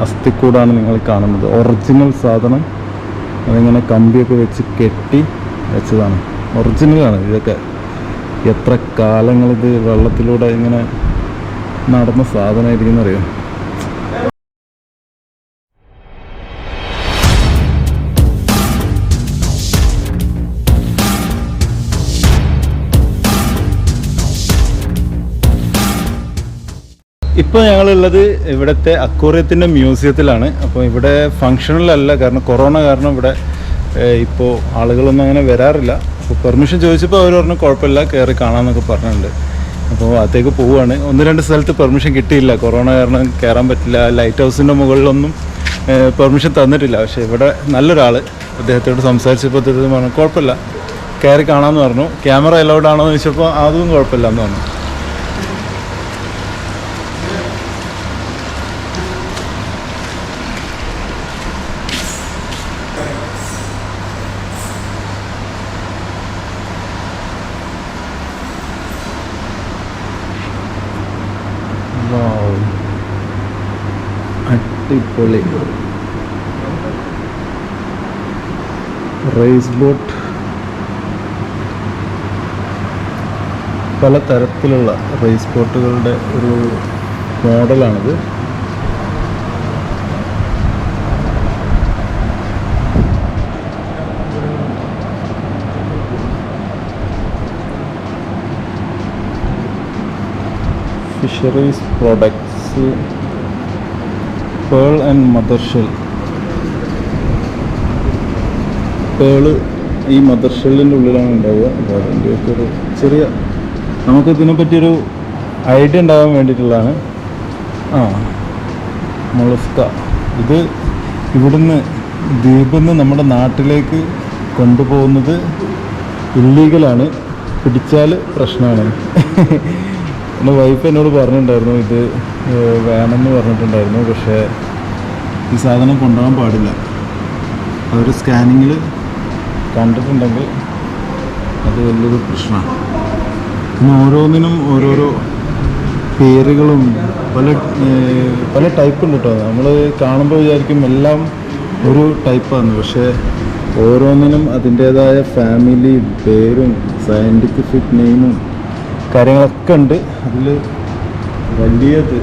അസ്ഥിക്കൂടാണ് നിങ്ങൾ കാണുന്നത്. ഒറിജിനൽ സാധനം. അതിങ്ങനെ കമ്പിയൊക്കെ വെച്ച് കെട്ടി വെച്ചതാണ്. ഒറിജിനലാണ് ഇതൊക്കെ. എത്ര കാലങ്ങളിത് വെള്ളത്തിലൂടെ ഇങ്ങനെ നടന്ന സാധനമായിരിക്കും എന്നറിയാം. ഇപ്പോൾ ഞങ്ങളുള്ളത് ഇവിടുത്തെ അക്വേറിയത്തിൻ്റെ മ്യൂസിയത്തിലാണ്. അപ്പോൾ ഇവിടെ ഫങ്ഷനിലല്ല, കാരണം കൊറോണ കാരണം ഇവിടെ ഇപ്പോൾ ആളുകളൊന്നും അങ്ങനെ വരാറില്ല. അപ്പോൾ പെർമിഷൻ ചോദിച്ചപ്പോൾ അവർ പറഞ്ഞു കുഴപ്പമില്ല, കയറി കാണാമെന്നൊക്കെ പറഞ്ഞിട്ടുണ്ട്. അപ്പോൾ അകത്തേക്ക് പോവുകയാണ്. 1-2 സ്ഥലത്ത് പെർമിഷൻ കിട്ടിയില്ല, കൊറോണ കാരണം കയറാൻ പറ്റില്ല. ലൈറ്റ് ഹൗസിൻ്റെ മുകളിലൊന്നും പെർമിഷൻ തന്നിട്ടില്ല. പക്ഷേ ഇവിടെ നല്ലൊരാൾ അദ്ദേഹത്തോട് സംസാരിച്ചപ്പോൾ അദ്ദേഹം പറഞ്ഞു കുഴപ്പമില്ല, കയറി കാണാമെന്ന് പറഞ്ഞു. ക്യാമറ അലൗഡ് ആണോ എന്ന് ചോദിച്ചപ്പോൾ അതും കുഴപ്പമില്ല എന്ന് പറഞ്ഞു. അടിപൊളി റേസ് ബോട്ട്, പല തരത്തിലുള്ള റേസ് ബോട്ടുകളുടെ ഒരു മോഡലാണിത്. Fisheries products, pearl and mother shell. Pearl ഈ മദർ ഷെല്ലിൻ്റെ ഉള്ളിലാണ് ഉണ്ടാവുക. അപ്പോൾ അതിൻ്റെയൊക്കെ ഒരു ചെറിയ നമുക്കിതിനെ പറ്റിയൊരു ഐഡിയ ഉണ്ടാകാൻ വേണ്ടിയിട്ടുള്ളതാണ്. മൊളസ്ക. ഇത് ഇവിടുന്ന് ദ്വീപിൽ നിന്ന് നമ്മുടെ നാട്ടിലേക്ക് കൊണ്ടുപോകുന്നത് ഇല്ലീഗലാണ്, പിടിച്ചാൽ പ്രശ്നമാണ്. എൻ്റെ വൈഫ് എന്നോട് പറഞ്ഞിട്ടുണ്ടായിരുന്നു ഇത് വേണമെന്ന് പറഞ്ഞിട്ടുണ്ടായിരുന്നു. പക്ഷേ ഈ സാധനം കൊണ്ടുപോകാൻ പാടില്ല. അവർ സ്കാനിങ്ങിൽ കണ്ടിട്ടുണ്ടെങ്കിൽ അത് വലിയൊരു പ്രശ്നമാണ്. പിന്നെ ഓരോന്നിനും ഓരോരോ പേരുകളും പല ടൈപ്പ് ഉണ്ട് കേട്ടോ. നമ്മൾ കാണുമ്പോൾ വിചാരിക്കും എല്ലാം ഒരു ടൈപ്പാണ്, പക്ഷേ ഓരോന്നിനും അതിൻ്റേതായ ഫാമിലി പേരും സയൻറ്റിഫിക് നെയിമും കാര്യങ്ങളൊക്കെ ഉണ്ട്. അതിൽ വലിയത്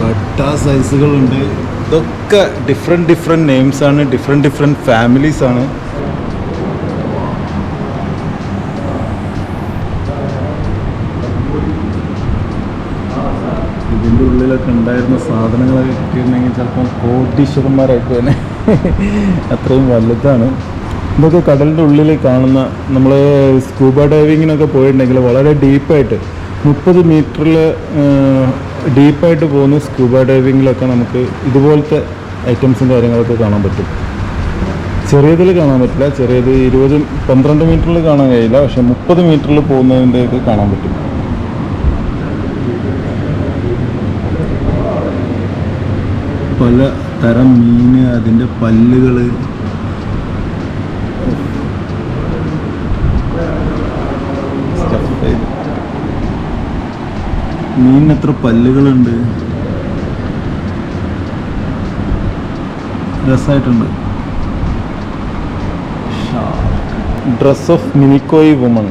പട്ട സൈസുകളുണ്ട്. ഇതൊക്കെ ഡിഫറെൻറ്റ് നെയിംസാണ്, ഡിഫറെൻറ്റ് ഫാമിലീസാണ്. ഇതിൻ്റെ ഉള്ളിലൊക്കെ ഉണ്ടായിരുന്ന സാധനങ്ങളൊക്കെ കിട്ടിയിരുന്നെങ്കിൽ ചിലപ്പം കോടീശ്വരന്മാരായിട്ട് തന്നെ. അത്രയും വലുതാണ്. ഇതൊക്കെ കടലിൻ്റെ ഉള്ളിൽ കാണുന്ന, നമ്മൾ സ്കൂബ ഡൈവിങ്ങിനൊക്കെ പോയിട്ടുണ്ടെങ്കിൽ വളരെ ഡീപ്പായിട്ട് 30 മീറ്ററിൽ ഡീപ്പായിട്ട് പോകുന്ന സ്കൂബ ഡൈവിങ്ങിലൊക്കെ നമുക്ക് ഇതുപോലത്തെ ഐറ്റംസും കാര്യങ്ങളൊക്കെ കാണാൻ പറ്റും. ചെറിയതിൽ കാണാൻ പറ്റില്ല. ചെറിയത് 12 മീറ്ററിൽ കാണാൻ കഴിയില്ല. പക്ഷെ 30 മീറ്ററിൽ പോകുന്നതിൻ്റെയൊക്കെ കാണാൻ പറ്റും. പല തരം മീൻ, അതിൻ്റെ പല്ലുകൾ, മീനിന് എത്ര പല്ലുകളുണ്ട്, രസമായിട്ടുണ്ട്. Dress of Minicoy woman.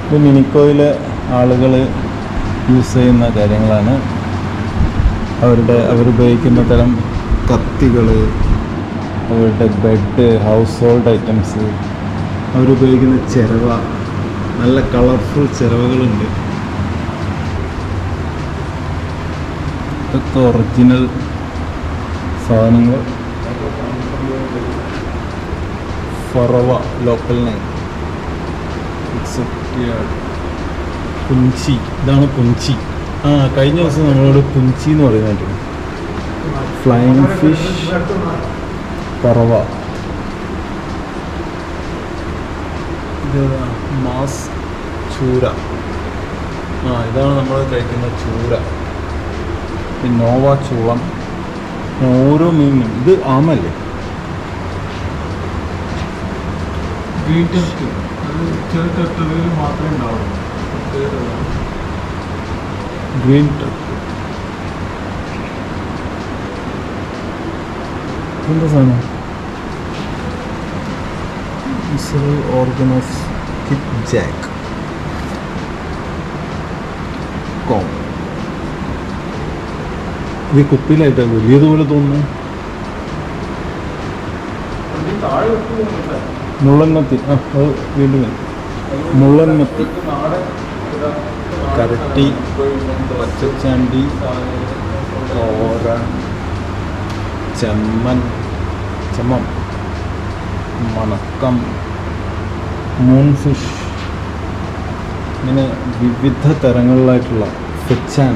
ഇത് മിനിക്കോയിലെ ആളുകൾ യൂസ് ചെയ്യുന്ന കാര്യങ്ങളാണ്. അവരുപയോഗിക്കുന്ന തരം കത്തികൾ, അവരുടെ ബെഡ്, ഹൗസ് ഹോൾഡ് ഐറ്റംസ്, അവരുപയോഗിക്കുന്ന ചിരവ, നല്ല കളർഫുൾ ചിരവകളുണ്ട്. ഇതൊക്കെ ഒറിജിനൽ സാധനങ്ങൾ. ഫറവ ലോക്കൽ നെയിം. പുഞ്ചി. ഇതാണ് പുഞ്ചി. കഴിഞ്ഞ ദിവസം നമ്മളോട് പുഞ്ചി എന്ന് പറയുന്നത്. ഫ്ലൈയിങ് ഫിഷ്, പറവ. ഇത് മാസ് ചൂര. ഇതാണ് നമ്മൾ കഴിക്കുന്ന ചൂര. നോവ ചൂളം. ഓരോ മീനും. ഇത് ആമല്ലേ? മാത്രമേ ഉണ്ടാവുള്ളൂ. Green Turkey. എന്താ സാധനം? Organ of skip Jack com. ഇത് കുപ്പിയിലായിട്ട് വലിയതുപോലെ തോന്നുന്നു. മുള്ളൻമത്തി. അത് വീണ്ടും മുള്ളൻമത്തി, കരട്ടി, പച്ചച്ചാണ്ടി, ഓര, ചെമ്മൻ, ചെമ്മം, മണക്കം, മൂൺ ഫിഷ്, ഇങ്ങനെ വിവിധ തരങ്ങളിലായിട്ടുള്ള ഫെച്ചാൻ,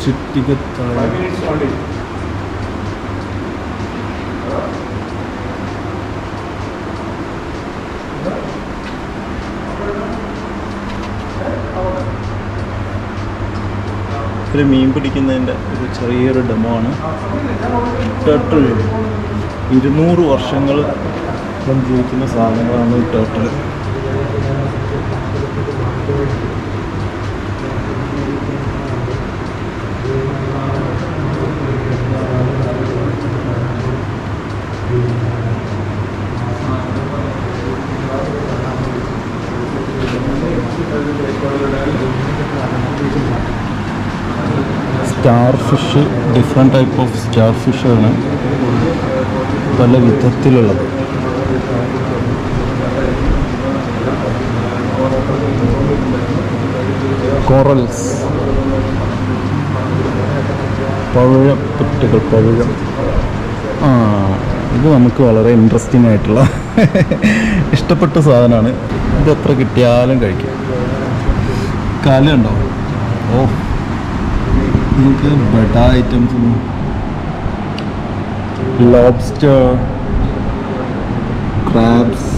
ചുറ്റികത്തായ, ഒരു മീൻ പിടിക്കുന്നതിൻ്റെ ഒരു ചെറിയൊരു ഡെമോ ആണ്. ടേർട്ടിൽ 200 വർഷങ്ങൾ ജീവിക്കുന്ന സാധനങ്ങളാണ് ഈ turtle. Starfish, different type of സ്റ്റാർ ഫിഷാണ്, പല വിധത്തിലുള്ളത്. കോറൽസ്, പവിഴപ്പുറ്റുകൾ, പവിഴം. ഇത് നമുക്ക് വളരെ ഇൻട്രസ്റ്റിംഗ് ആയിട്ടുള്ള ഇഷ്ടപ്പെട്ട സാധനമാണ്. ഇത് എത്ര കിട്ടിയാലും കഴിക്കും. കാലുണ്ടോ? ഓ, നിങ്ങൾക്ക് ബെഡ ഐറ്റംസും, ലോബ്സ്റ്റർ, ക്രാബ്സ്,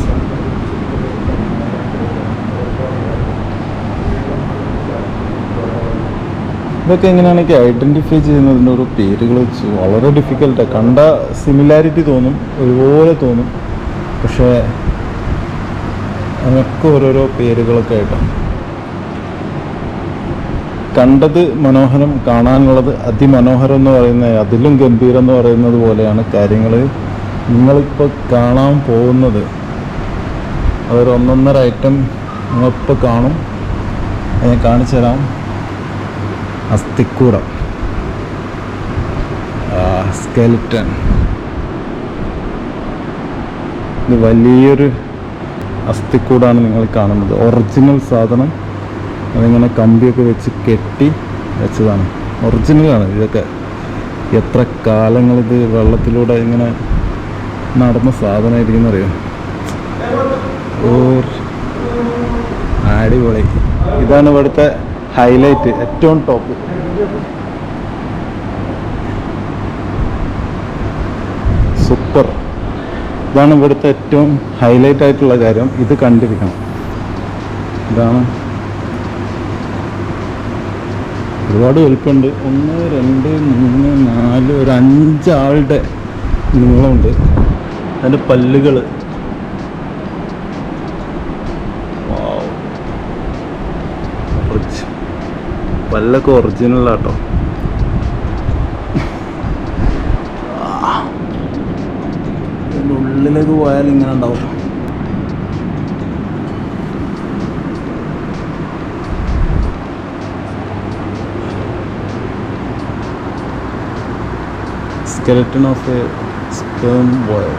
ഇതൊക്കെ എങ്ങനെയാണ് എനിക്ക് ഐഡൻറ്റിഫൈ ചെയ്യുന്നതിൻ്റെ ഓരോ പേരുകൾ വെച്ച് വളരെ ഡിഫിക്കൽട്ടാണ്. കണ്ട സിമിലാരിറ്റി തോന്നും, ഒരുപോലെ തോന്നും, പക്ഷേ അതിനൊക്കെ ഓരോരോ പേരുകളൊക്കെ ആയിട്ടാണ്. കണ്ടത് മനോഹരം, കാണാനുള്ളത് അതിമനോഹരം എന്ന് പറയുന്നത്, അതിലും ഗംഭീരം എന്ന് പറയുന്നത് പോലെയാണ് കാര്യങ്ങൾ. നിങ്ങളിപ്പോൾ കാണാൻ പോകുന്നത് അതൊരു 1.5 ഐറ്റം നിങ്ങളിപ്പോൾ കാണും. ഞാൻ കാണിച്ചു തരാം. അസ്ഥിക്കൂടം, സ്കെലിറ്റൻ. ഇത് വലിയൊരു അസ്ഥിക്കൂടാണ് നിങ്ങൾ കാണുന്നത്. ഒറിജിനൽ സാധനം. അതിങ്ങനെ കമ്പിയൊക്കെ വെച്ച് കെട്ടി വെച്ചതാണ്. ഒറിജിനലാണ് ഇതൊക്കെ. എത്ര കാലങ്ങളിത് വെള്ളത്തിലൂടെ ഇങ്ങനെ നടന്ന സാധനമായിരിക്കും അറിയാം. അടിപൊളി. ഇതാണ് ഇവിടുത്തെ ഹൈലൈറ്റ്, ഏറ്റവും ടോപ്പ്. സൂപ്പർ. ഇതാണ് ഇവിടുത്തെ ഏറ്റവും ഹൈലൈറ്റ് ആയിട്ടുള്ള കാര്യം. ഇത് കണ്ടിരിക്കണം. ഇതാണ്. ഒരുപാട് വലുപ്പമുണ്ട്. 1, 2, 3, 4, ഒരു 5 ആളുടെ നീളമുണ്ട്. അതിൻ്റെ പല്ലുകൾ പല്ലൊക്കെ ഒറിജിനലാട്ടോ. ഇതിൻ്റെ ഉള്ളിലേക്ക് പോയാൽ ഇങ്ങനെ ഉണ്ടാവും. skeleton of a sperm whale.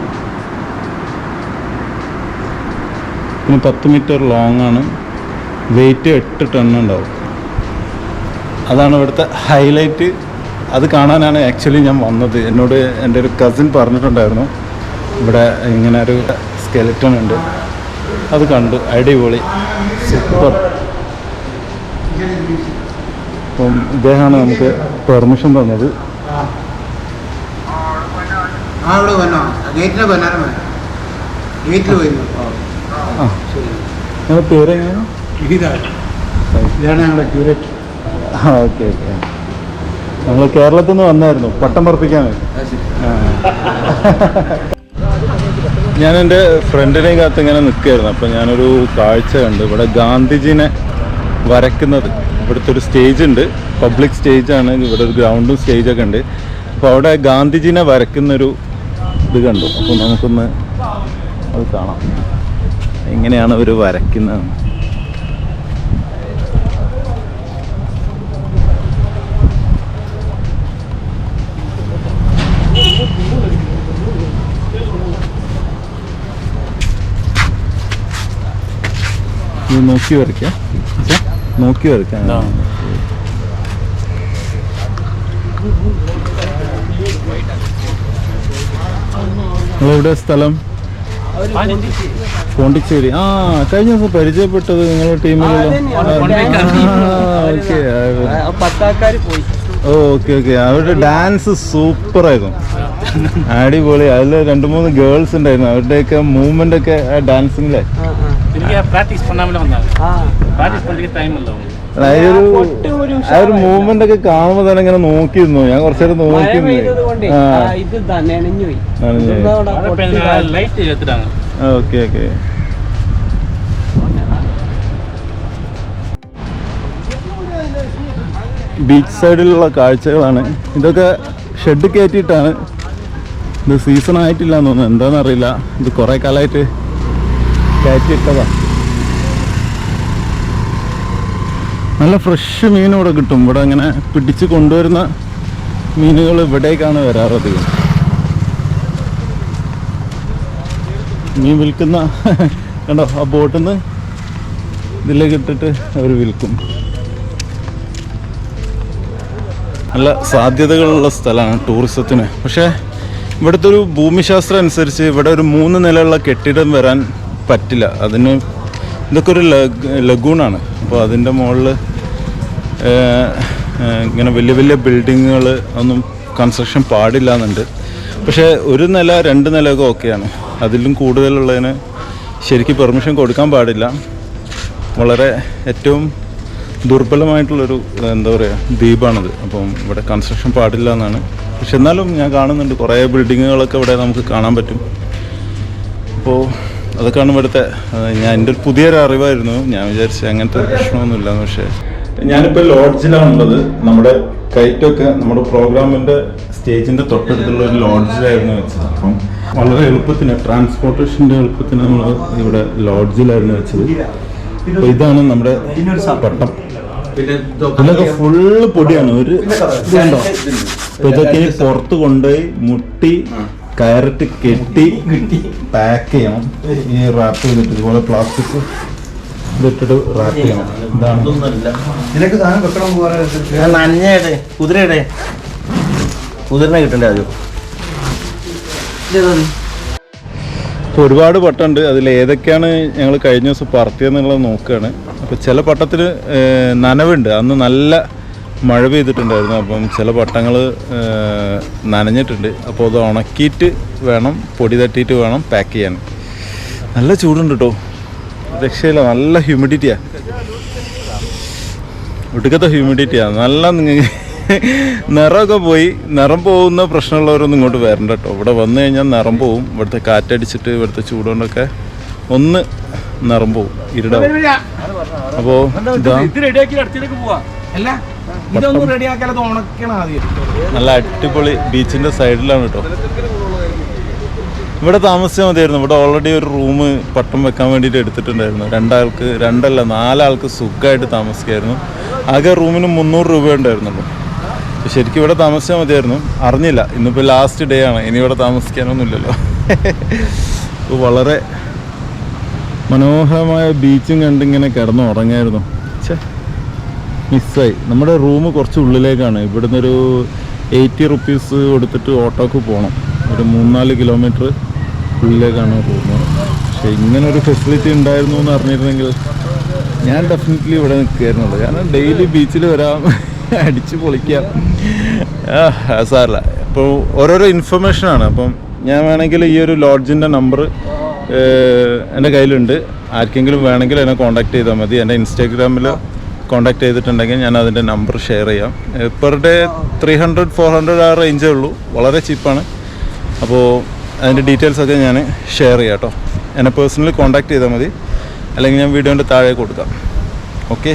പിന്നെ 10 മീറ്റർ ലോങ് ആണ്. വെയിറ്റ് 8 ടൺ ഉണ്ടാവും. അതാണ് ഇവിടുത്തെ ഹൈലൈറ്റ്. അത് കാണാനാണ് ആക്ച്വലി ഞാൻ വന്നത്. എന്നോട് എൻ്റെ ഒരു കസിൻ പറഞ്ഞിട്ടുണ്ടായിരുന്നു ഇവിടെ ഇങ്ങനെ ഒരു സ്കെലിറ്റൺ ഉണ്ട്. അത് കണ്ടു. അടിപൊളി, സൂപ്പർ. അപ്പം ഇദ്ദേഹമാണ് നമുക്ക് പെർമിഷൻ തന്നത്. ഞങ്ങളുടെ പേരെങ്ങനെയാണ്? ഇതാണ് ഞങ്ങളുടെ ക്യൂരേറ്റ്. Okay okay. നമ്മൾ കേരളത്തിൽ നിന്ന് വന്നായിരുന്നു പട്ടം പറപ്പിക്കാൻ. ഞാൻ എൻ്റെ ഫ്രണ്ടിനെയും കാത്ത് ഇങ്ങനെ നിൽക്കുകയായിരുന്നു. അപ്പോൾ ഞാനൊരു കാഴ്ച കണ്ടു. ഇവിടെ ഗാന്ധിജീനെ വരയ്ക്കുന്നത്, ഇവിടുത്തെ ഒരു സ്റ്റേജ് ഉണ്ട്, പബ്ലിക് സ്റ്റേജാണ്. ഇവിടെ ഒരു ഗ്രൗണ്ടും സ്റ്റേജൊക്കെ ഉണ്ട്. അപ്പോൾ അവിടെ ഗാന്ധിജീനെ വരയ്ക്കുന്നൊരു ഇത് കണ്ടു. അപ്പോൾ നമുക്കൊന്ന് അത് കാണാം, എങ്ങനെയാണ് അവർ വരയ്ക്കുന്നത്. നോക്കി വരയ്ക്കാം, നോക്കി വരയ്ക്കാം. നിങ്ങളെവിടെ സ്ഥലം? പോണ്ടിച്ചേരി. ആ, കഴിഞ്ഞ ദിവസം പരിചയപ്പെട്ടത് നിങ്ങളുടെ ടീമിലുള്ള. Okay okay. അവരുടെ ഡാൻസ് സൂപ്പറായിരുന്നു, അടിപൊളി. അതിൽ 2-3 ഗേൾസ് ഉണ്ടായിരുന്നു. അവരുടെയൊക്കെ മൂവ്മെന്റ് ഒക്കെ ആ ഡാൻസിങ്ങിലെ ആ ഒരു മൂവ്മെന്റ് ഒക്കെ കാണുമ്പോൾ തന്നെ ഇങ്ങനെ നോക്കിയിരുന്നു. ഞാൻ കുറച്ചേരം നോക്കിയിരുന്നു. Okay okay. ബീച്ച് സൈഡിലുള്ള കാഴ്ചകളാണ് ഇതൊക്കെ. ഷെഡ് കയറ്റിയിട്ടാണ്. ഇത് സീസൺ ആയിട്ടില്ല എന്ന് തോന്നുന്നു, എന്താണെന്നറിയില്ല. ഇത് കുറേ കാലമായിട്ട് കയറ്റിയിട്ടതാ. നല്ല ഫ്രഷ് മീൻ ഇവിടെ കിട്ടും. ഇവിടെ ഇങ്ങനെ പിടിച്ച് കൊണ്ടുവരുന്ന മീനുകൾ ഇവിടേക്കാണ് വരാറധികം. മീൻ വിൽക്കുന്ന കണ്ടോ, ആ ബോട്ടിൽ നിന്ന് ഇതിലേക്ക് ഇട്ടിട്ട് അവർ വിൽക്കും. നല്ല സാധ്യതകളുള്ള സ്ഥലമാണ് ടൂറിസത്തിന്. പക്ഷേ ഇവിടുത്തെ ഒരു ഭൂമിശാസ്ത്രം അനുസരിച്ച് ഇവിടെ ഒരു 3 നിലയുള്ള കെട്ടിടം വരാൻ പറ്റില്ല. അതിന് ഇതൊക്കെ ഒരു ലഗൂണാണ്. അപ്പോൾ അതിൻ്റെ മുകളിൽ ഇങ്ങനെ വലിയ വലിയ ബിൽഡിങ്ങുകൾ ഒന്നും കൺസ്ട്രക്ഷൻ പാടില്ല എന്നുണ്ട്. പക്ഷേ 1 നില 2 നിലയൊക്കെ ഓക്കെയാണ്. അതിലും കൂടുതലുള്ളതിന് ശരിക്കും പെർമിഷൻ കൊടുക്കാൻ പാടില്ല. വളരെ ഏറ്റവും ദുർബലമായിട്ടുള്ളൊരു എന്താ പറയുക ദ്വീപാണിത്. അപ്പം ഇവിടെ കൺസ്ട്രക്ഷൻ പാടില്ല എന്നാണ്. പക്ഷെ എന്നാലും ഞാൻ കാണുന്നുണ്ട് കുറേ ബിൽഡിങ്ങുകളൊക്കെ ഇവിടെ നമുക്ക് കാണാൻ പറ്റും. അപ്പോൾ അതൊക്കെയാണ് ഇവിടുത്തെ. എൻ്റെ ഒരു പുതിയൊരു അറിവായിരുന്നു. ഞാൻ വിചാരിച്ചു അങ്ങനത്തെ പ്രശ്നമൊന്നുമില്ലാന്ന്. പക്ഷേ ഞാനിപ്പോൾ ലോഡ്ജിലാണുള്ളത്. നമ്മുടെ കൈറ്റൊക്കെ നമ്മുടെ പ്രോഗ്രാമിൻ്റെ സ്റ്റേജിൻ്റെ തൊട്ടടുത്തുള്ള ഒരു ലോഡ്ജിലായിരുന്നു വെച്ചത്. അപ്പം വളരെ എളുപ്പത്തിന്, ട്രാൻസ്പോർട്ടേഷൻ്റെ എളുപ്പത്തിന് നമ്മൾ ഇവിടെ ലോഡ്ജിലായിരുന്നു വെച്ചത്. അപ്പോൾ ഇതാണ് നമ്മുടെ പട്ടം. ഇതിലൊക്കെ ഫുള്ള് പൊടിയാണ്. ഒരു ഇതുണ്ടോ? അപ്പോൾ ഇതൊക്കെ ഇനി പുറത്ത് കൊണ്ടുപോയി മുട്ടി കയറിട്ട് കെട്ടി പാക്ക് ചെയ്യണം. ഈ റാപ്പ് ചെയ്തിട്ട് ഇതുപോലെ പ്ലാസ്റ്റിക് ഇതിട്ടിട്ട് റാപ്പ് ചെയ്യണം. ഇതാണ് നനഞ്ഞയുടെ കുതിരയുടെ കുതിരനെ കിട്ടണ്ടേ ആദ്യം. ഇപ്പോൾ ഒരുപാട് പട്ടമുണ്ട്. അതിൽ ഏതൊക്കെയാണ് ഞങ്ങൾ കഴിഞ്ഞ ദിവസം പറത്തിയെന്നുള്ളത് നോക്കുകയാണ്. അപ്പോൾ ചില പട്ടത്തിൽ നനവുണ്ട്. അന്ന് നല്ല മഴ പെയ്തിട്ടുണ്ടായിരുന്നു. അപ്പം ചില പട്ടങ്ങൾ നനഞ്ഞിട്ടുണ്ട്. അപ്പോൾ അത് ഉണക്കിയിട്ട് വേണം, പൊടി തട്ടിയിട്ട് വേണം പാക്ക് ചെയ്യാൻ. നല്ല ചൂടുണ്ട് കേട്ടോ, രക്ഷയില്ല. നല്ല ഹ്യൂമിഡിറ്റിയാണ്, ഒടുക്കത്തെ ഹ്യൂമിഡിറ്റിയാണ്. നല്ല നിറമൊക്കെ പോയി. നിറം പോകുന്ന പ്രശ്നമുള്ളവരൊന്നും ഇങ്ങോട്ട് വരണ്ട കേട്ടോ. ഇവിടെ വന്നു കഴിഞ്ഞാൽ നിറം പോവും. ഇവിടുത്തെ കാറ്റടിച്ചിട്ട് ഇവിടുത്തെ ചൂടുകൊണ്ടൊക്കെ ഒന്ന് നിറം പോവും, ഇരുടാവും. അപ്പോൾ നല്ല അടിപൊളി ബീച്ചിൻ്റെ സൈഡിലാണ് കേട്ടോ. ഇവിടെ താമസിച്ചാൽ മതിയായിരുന്നു. ഇവിടെ ഓൾറെഡി ഒരു റൂം പട്ടം വെക്കാൻ വേണ്ടിയിട്ട് എടുത്തിട്ടുണ്ടായിരുന്നു. 4 ആൾക്ക് സുഖമായിട്ട് താമസിക്കായിരുന്നു. ആകെ റൂമിന് 300 രൂപ ഉണ്ടായിരുന്നുള്ളൂ. ശരിക്കും ഇവിടെ താമസിച്ചാൽ മതിയായിരുന്നു. അറിഞ്ഞില്ല, ഇന്നിപ്പോൾ ലാസ്റ്റ് ഡേ ആണ്. ഇനി ഇവിടെ താമസിക്കാനൊന്നുമില്ലല്ലോ. ഇപ്പോൾ വളരെ മനോഹരമായ ബീച്ചും കണ്ടിങ്ങനെ കിടന്ന് ഉറങ്ങായിരുന്നു. മിസ്സായി. നമ്മുടെ റൂം കുറച്ച് ഉള്ളിലേക്കാണ്. ഇവിടുന്ന് ഒരു 80 റുപ്പീസ് കൊടുത്തിട്ട് ഓട്ടോക്ക് പോകണം. ഒരു 3-4 കിലോമീറ്റർ ഉള്ളിലേക്കാണ് റൂം. പക്ഷെ ഇങ്ങനൊരു ഫെസിലിറ്റി ഉണ്ടായിരുന്നു എന്ന് അറിഞ്ഞിരുന്നെങ്കിൽ ഞാൻ ഡെഫിനറ്റ്ലി ഇവിടെ നിൽക്കുകയായിരുന്നുള്ളൂ. കാരണം ഡെയിലി ബീച്ചിൽ വരാം, അടിച്ച് പൊളിക്കാം. സാറില്ല. അപ്പോൾ ഓരോരോ ഇൻഫർമേഷനാണ്. അപ്പം ഞാൻ വേണമെങ്കിൽ ഈ ഒരു ലോഡ്ജിൻ്റെ നമ്പർ എൻ്റെ കയ്യിലുണ്ട്. ആർക്കെങ്കിലും വേണമെങ്കിൽ എന്നെ കോൺടാക്ട് ചെയ്താൽ മതി. എൻ്റെ ഇൻസ്റ്റാഗ്രാമിൽ കോൺടാക്ട് ചെയ്തിട്ടുണ്ടെങ്കിൽ ഞാൻ അതിൻ്റെ നമ്പർ ഷെയർ ചെയ്യാം. പെർ ഡേ 300-400 ആ റേഞ്ചേ ഉള്ളൂ. വളരെ ചീപ്പാണ്. അപ്പോൾ അതിൻ്റെ ഡീറ്റെയിൽസൊക്കെ ഞാൻ ഷെയർ ചെയ്യാം കേട്ടോ. എന്നെ പേഴ്സണലി കോൺടാക്ട് ചെയ്താൽ മതി, അല്ലെങ്കിൽ ഞാൻ വീഡിയോൻ്റെ താഴെ കൊടുക്കാം. ഓക്കെ,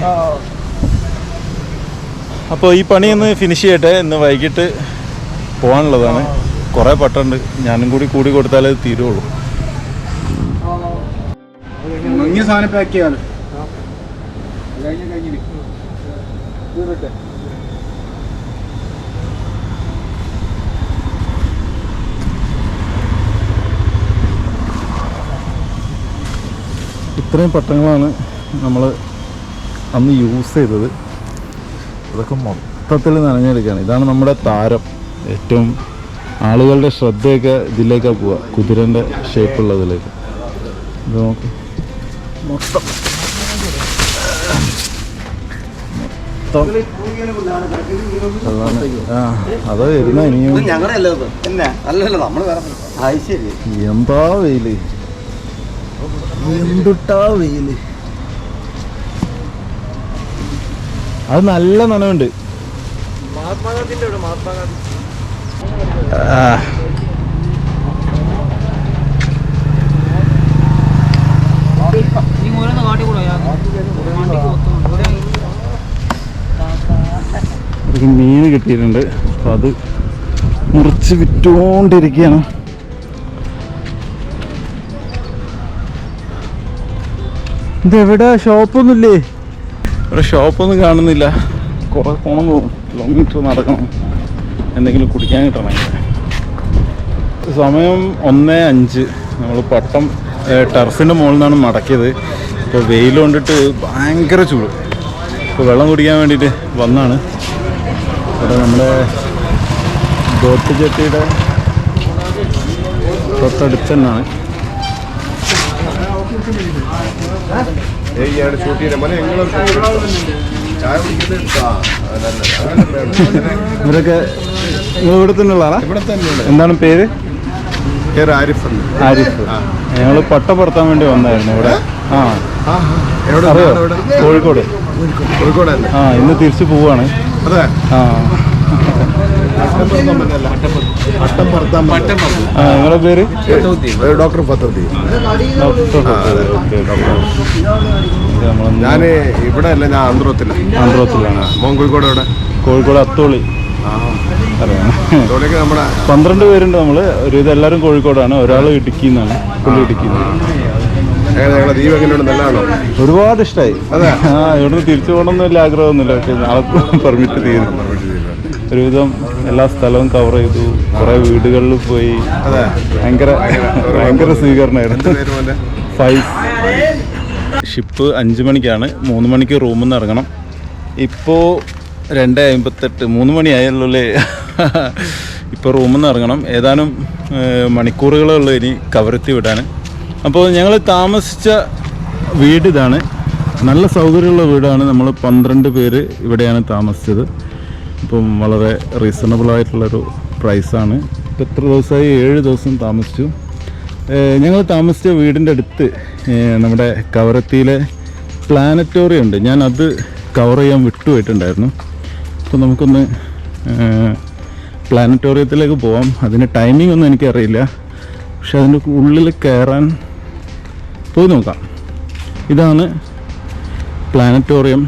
അപ്പോൾ ഈ പണി ഒന്ന് ഫിനിഷ് ചെയ്യട്ടെ. ഇന്ന് വൈകിട്ട് പോകാനുള്ളതാണ്. കുറേ പട്ടുണ്ട്, ഞാനും കൂടി കൊടുത്താലേ അത് തീരുള്ളൂ. സാധനം പാക്ക് ചെയ്യാൻ ഇത്രയും പട്ടങ്ങളാണ് നമ്മൾ അന്ന് യൂസ് ചെയ്തത്. അതൊക്കെ മൊത്തത്തിൽ നനഞ്ഞെടുക്കുകയാണ്. ഇതാണ് നമ്മുടെ താരം. ഏറ്റവും ആളുകളുടെ ശ്രദ്ധയൊക്കെ ഇതിലേക്കാണ് പോവുക, കുതിരൻ്റെ ഷേപ്പുള്ളതിലേക്ക്. ഇത് നോക്ക്, മൊത്തം അതാ വരുന്ന ഇനിയും. എന്താ വെയില്, എന്തുട്ടാ വെയില്. അത് നല്ല നനവുണ്ട്. മീൻ കിട്ടിയിട്ടുണ്ട്. അപ്പം അത് മുറിച്ച് വിറ്റുകൊണ്ടിരിക്കുകയാണ്. ഇതെവിടെ ഷോപ്പൊന്നുമില്ലേ? ഇവിടെ ഷോപ്പൊന്നും കാണുന്നില്ല. കുറേ പോണം പോകും, കിലോമീറ്റർ നടക്കണം എന്തെങ്കിലും കുടിക്കാൻ കിട്ടണമെങ്കിൽ. സമയം 1:05. നമ്മൾ പട്ടം ടെറസിൻ്റെ മുകളിൽ നിന്നാണ് മടക്കിയത്. ഇപ്പോൾ വെയിൽ കൊണ്ടിട്ട് ഭയങ്കര ചൂട്. ഇപ്പോൾ വെള്ളം കുടിക്കാൻ വേണ്ടിയിട്ട് വന്നാണ്. ഇവിടെ നമ്മുടെ ബോട്ട് ജെട്ടിയുടെ തൊട്ടടുത്ത് തന്നെയാണ്. ഇവരൊക്കെ നിങ്ങൾ ഇവിടെ തന്നെ ഉള്ളതാണോ? ഇവിടെ തന്നെയാണ്. എന്താണ് പേര്? ആരിഫ്. ആരിഫ്. ഞങ്ങൾ പട്ട പറത്താൻ വേണ്ടി വന്നായിരുന്നു ഇവിടെ. അറിയോ? കോഴിക്കോട്. ആ, ഇന്ന് തിരിച്ചു പോവാണ്. നിങ്ങളുടെ പേര്? ഡോക്ടർ ഫത്തൂത്തി. ഞാൻ ഇവിടെ അല്ല, ഞാൻ ആന്ധ്രത്തിലാണ്. മോൻ കോഴിക്കോട്. എവിടെ? കോഴിക്കോട് അത്തോളി. അറിയാം. 12 പേരുണ്ട്. നമ്മള് ഒരു ഇതെല്ലാവരും കോഴിക്കോടാണ്. ഒരാൾ ഇടുക്കിന്നാണ്. പുള്ളി ഇടുക്കിന്നാണ്. ഒരുപാട് ഇഷ്ടമായി. ഇവിടുന്ന് തിരിച്ചു പോകണമെന്ന് വലിയ ആഗ്രഹമൊന്നുമില്ല. പക്ഷെ നാളെ പെർമിറ്റ് തീരുന്നു. ഒരുവിധം എല്ലാ സ്ഥലവും കവർ ചെയ്തു. കുറെ വീടുകളിൽ പോയി. ഭയങ്കര സ്വീകരണമായിരുന്നു. ഷിപ്പ് 5 മണിക്കാണ്. 3 മണിക്ക് റൂമിൽ നിന്ന് ഇറങ്ങണം. ഇപ്പോൾ 2:58, 3 മണിയായല്ലോ അല്ലേ? ഇപ്പോൾ റൂമിൽ നിന്ന് ഇറങ്ങണം. ഏതാനും മണിക്കൂറുകളേ ഉള്ളൂ ഇനി കവരത്തി വിടാൻ. അപ്പോൾ ഞങ്ങൾ താമസിച്ച വീട് ഇതാണ്. നല്ല സൗകര്യമുള്ള വീടാണ്. നമ്മൾ 12 പേര് ഇവിടെയാണ് താമസിച്ചത്. ഇപ്പം വളരെ റീസണബിളായിട്ടുള്ളൊരു പ്രൈസാണ്. ഇപ്പം എത്ര ദിവസമായി? 7 ദിവസം താമസിച്ചു. ഞങ്ങൾ താമസിച്ച വീടിൻ്റെ അടുത്ത് നമ്മുടെ കവരത്തിയിലെ പ്ലാനറ്റോറിയം ഉണ്ട്. ഞാൻ അത് കവർ ചെയ്യാൻ വിട്ടുപോയിട്ടുണ്ടായിരുന്നു. അപ്പോൾ നമുക്കൊന്ന് പ്ലാനറ്റോറിയത്തിലേക്ക് പോവാം. അതിൻ്റെ ടൈമിംഗ് ഒന്നും എനിക്കറിയില്ല, പക്ഷെ അതിൻ്റെ ഉള്ളിൽ കയറാൻ പോയി നോക്കാം. ഇതാണ് പ്ലാനറ്റോറിയം.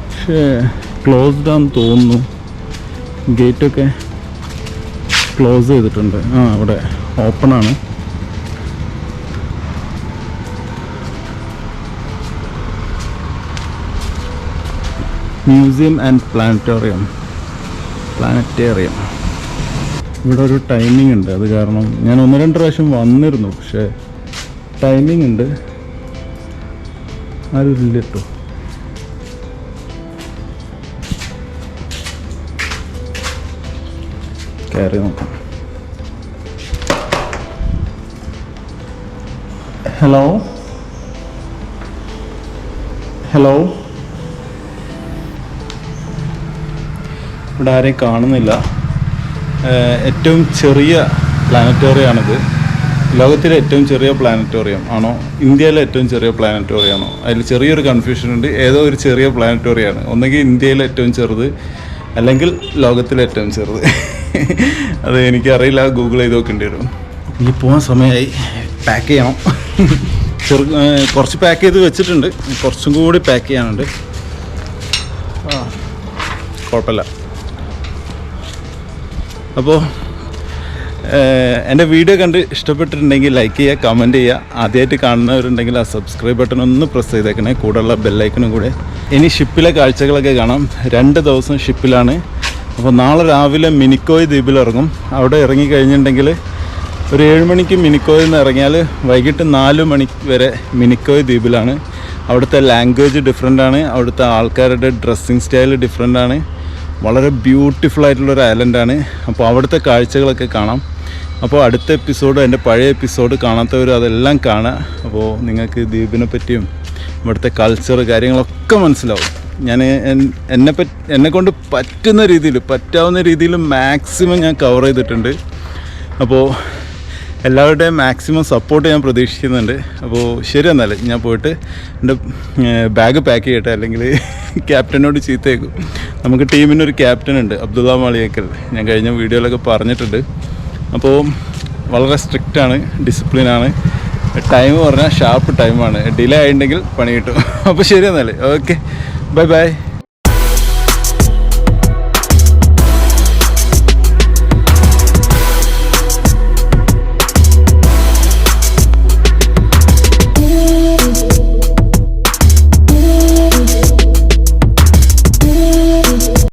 പക്ഷേ ക്ലോസ്ഡ് ആണെന്ന് തോന്നുന്നു. ഗേറ്റൊക്കെ ക്ലോസ് ചെയ്തിട്ടുണ്ട്. ഇവിടെ ഓപ്പണാണ്. Museum and planetarium. ഇവിടെ ഒരു ടൈമിംഗ് ഉണ്ട്. അത് കാരണം ഞാൻ 1-2 പ്രാവശ്യം വന്നിരുന്നു, പക്ഷേ ടൈമിംഗ് ഉണ്ട്. ആരും ഇല്ല കേട്ടോ. കയറി നോക്കാം. ഹലോ ഇവിടെ ആരെയും കാണുന്നില്ല. ഏറ്റവും ചെറിയ പ്ലാനറ്റോറിയമാണിത്. ലോകത്തിലെ ഏറ്റവും ചെറിയ പ്ലാനറ്റോറിയം ആണോ, ഇന്ത്യയിലെ ഏറ്റവും ചെറിയ പ്ലാനറ്റോറിയം ആണോ? അതിൽ ചെറിയൊരു കൺഫ്യൂഷൻ ഉണ്ട്. ഏതോ ഒരു ചെറിയ പ്ലാനറ്റോറിയമാണ്. ഒന്നുകിൽ ഇന്ത്യയിലെ ഏറ്റവും ചെറുത്, അല്ലെങ്കിൽ ലോകത്തിലെ ഏറ്റവും ചെറുത്. അത് എനിക്കറിയില്ല, ഗൂഗിൾ ചെയ്ത് നോക്കേണ്ടി വരും. ഇനി പോകാൻ സമയമായി. പാക്ക് ചെയ്യണം. കുറച്ച് പാക്ക് ചെയ്ത് വെച്ചിട്ടുണ്ട്, കുറച്ചും കൂടി പാക്ക് ചെയ്യാനുണ്ട്. കുഴപ്പമില്ല. അപ്പോൾ എൻ്റെ വീഡിയോ കണ്ട് ഇഷ്ടപ്പെട്ടിട്ടുണ്ടെങ്കിൽ ലൈക്ക് ചെയ്യുക, കമൻറ്റ് ചെയ്യുക. ആദ്യമായിട്ട് കാണുന്നവരുണ്ടെങ്കിൽ ആ സബ്സ്ക്രൈബ് ബട്ടൺ ഒന്ന് പ്രസ് ചെയ്തേക്കണേ, കൂടെയുള്ള ബെല്ലൈക്കനും കൂടെ. ഇനി ഷിപ്പിലെ കാഴ്ചകളൊക്കെ കാണാം. 2 ദിവസം ഷിപ്പിലാണ്. അപ്പോൾ നാളെ രാവിലെ മിനിക്കോയ് ദ്വീപിലിറങ്ങും. അവിടെ ഇറങ്ങിക്കഴിഞ്ഞിട്ടുണ്ടെങ്കിൽ ഒരു 7 മണിക്ക് മിനിക്കോയിൽ നിന്ന് ഇറങ്ങിയാൽ വൈകിട്ട് 4 മണി വരെ മിനിക്കോയ് ദ്വീപിലാണ്. അവിടുത്തെ ലാംഗ്വേജ് ഡിഫറെൻ്റാണ്, അവിടുത്തെ ആൾക്കാരുടെ ഡ്രസ്സിങ് സ്റ്റൈൽ ഡിഫറെൻ്റാണ്. വളരെ ബ്യൂട്ടിഫുൾ ആയിട്ടുള്ളൊരു ഐലൻഡാണ്. അപ്പോൾ അവിടുത്തെ കാഴ്ചകളൊക്കെ കാണാം. അപ്പോൾ അടുത്ത എപ്പിസോഡ്, എൻ്റെ പഴയ എപ്പിസോഡ് കാണാത്തവർ അതെല്ലാം കാണുക. അപ്പോൾ നിങ്ങൾക്ക് ദ്വീപിനെ പറ്റിയും ഇവിടുത്തെ കൾച്ചർ കാര്യങ്ങളൊക്കെ മനസ്സിലാവും. ഞാൻ എന്നെക്കൊണ്ട് പറ്റാവുന്ന രീതിയിൽ മാക്സിമം ഞാൻ കവർ ചെയ്തിട്ടുണ്ട്. അപ്പോൾ എല്ലാവരുടെയും മാക്സിമം സപ്പോർട്ട് ഞാൻ പ്രതീക്ഷിക്കുന്നുണ്ട്. അപ്പോൾ ശരി, എന്നാൽ ഞാൻ പോയിട്ട് എൻ്റെ ബാഗ് പാക്ക് ചെയ്യട്ടെ, അല്ലെങ്കിൽ ക്യാപ്റ്റനോട് ചീത്തയേക്കും. നമുക്ക് ടീമിനൊരു ക്യാപ്റ്റൻ ഉണ്ട്, അബ്ദുള്ള മാളിയേക്കൽ. ഞാൻ കഴിഞ്ഞ വീഡിയോയിലൊക്കെ പറഞ്ഞിട്ടുണ്ട്. അപ്പോൾ വളരെ സ്ട്രിക്റ്റാണ്, ഡിസിപ്ലിനാണ്. ടൈം പറഞ്ഞാൽ ഷാർപ്പ് ടൈമാണ്. ഡിലേ ആയിട്ടുണ്ടെങ്കിൽ പണി കിട്ടും. അപ്പോൾ ശരി, എന്നാൽ ഓക്കെ, ബൈ ബൈ.